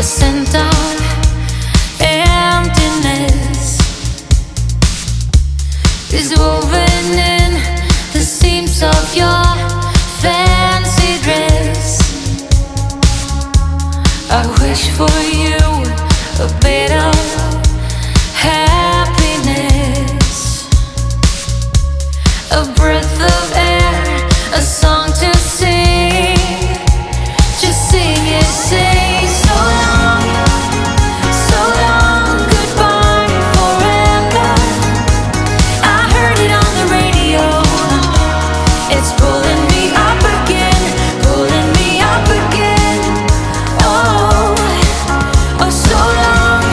scent of emptiness is woven in the seams of your fancy dress. I wish for you a bit of happiness, a breath of air, a song to sing. Just sing it, say so long, goodbye forever. I heard it on the radio. It's pulling me up again, pulling me up again. Oh, oh, so long.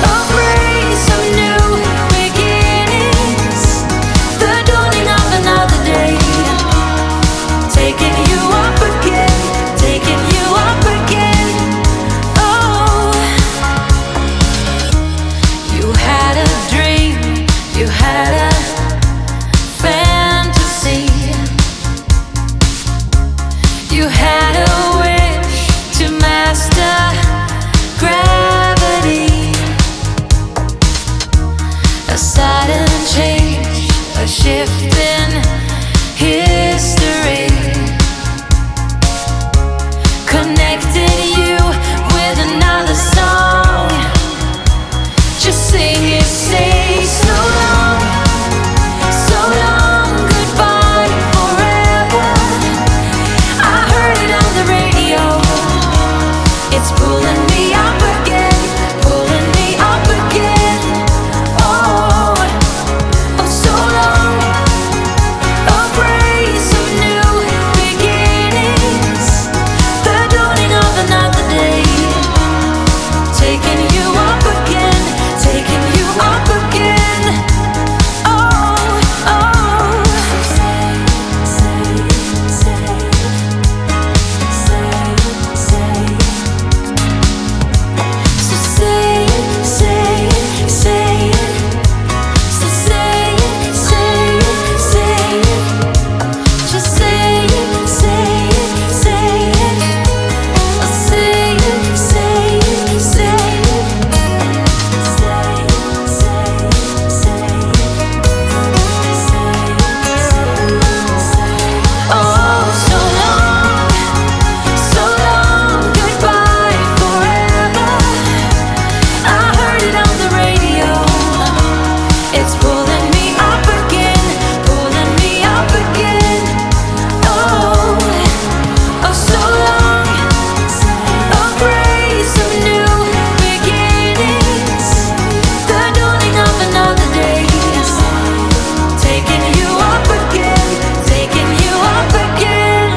A phrase of new beginnings, the dawning of another day. Taking you up again, taking you up again. Oh, you had a dream, you had a fantasy, you had a wish to master gravity. A sudden change, a shift in history connected you with another song. Just sing it, say so long, goodbye forever. I heard it on the radio. It's pulling me up again, pulling me up again. Oh, oh, so long. A phrase of new beginnings, the dawning of another day. Taking you up again, taking you up again. Oh, oh. Say, say, say, say, say. So say it, say it, say it. So say it, say it, say it. Just say it, say it, say it. Oh, say it, say it, say it. Say it, say it, say it. Oh, so long, goodbye forever. I heard it on the radio. It's pulling me up again, pulling me up again. Oh, oh, so long. A phrase of new beginnings, the dawning of another day. Taking you up again, taking you up again.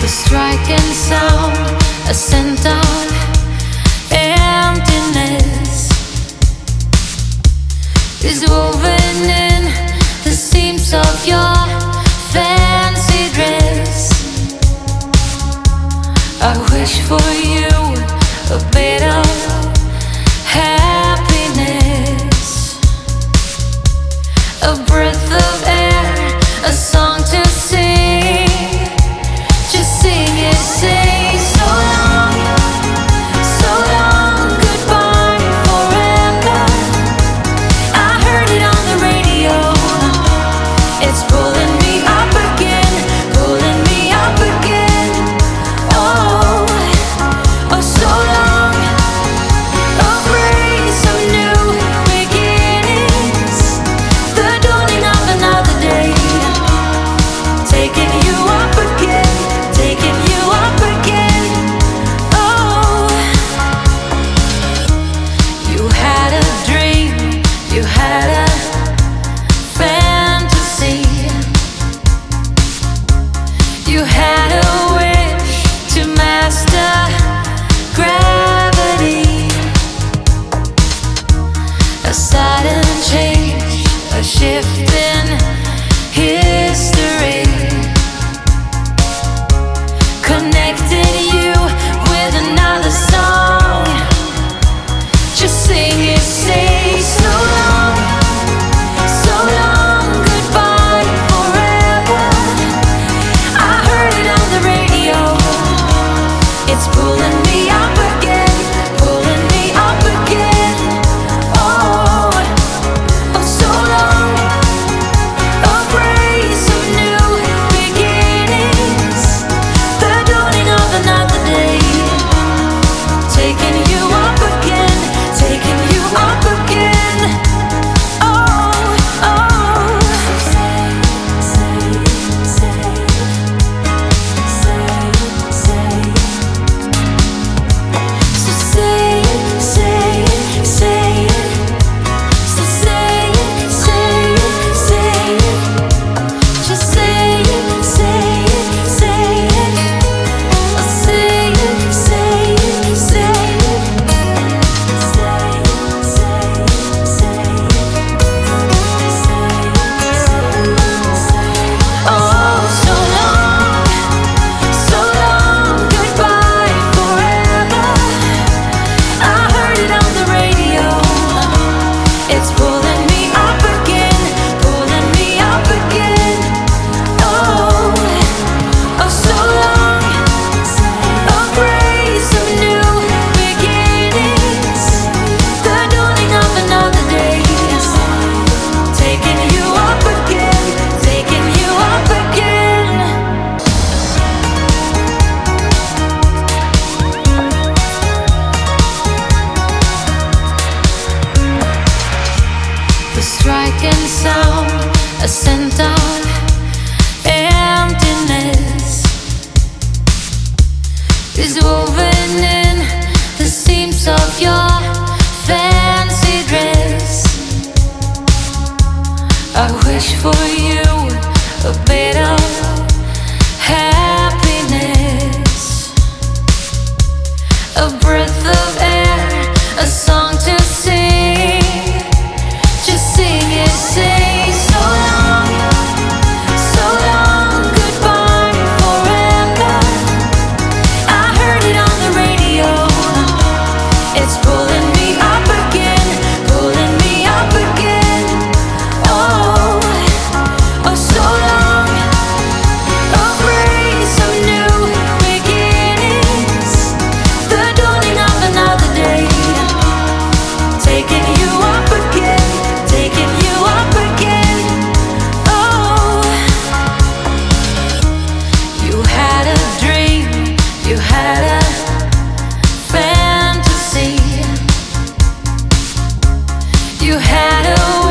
The striking sound, a scent of emptiness is woven in the seams of your fancy dress. I wish for you a bit of happiness, a breath of air, a song to sing. Just sing it, say so long, goodbye forever. I heard it on the radio. It's pulling me up again, pulling me up again. Oh, oh, so long. A phrase of new beginnings, the dawning of another I wish for you a bit of happiness, a breath of air, a song to sing. Just sing it, say so long, goodbye forever. I heard it on the radio. It's pulling me up again, pulling me up again. Oh, oh, so long. A phrase of new beginnings, the dawning of another day. Taking you up again, taking you up again. Oh, you had a dream, you had a fantasy, you had a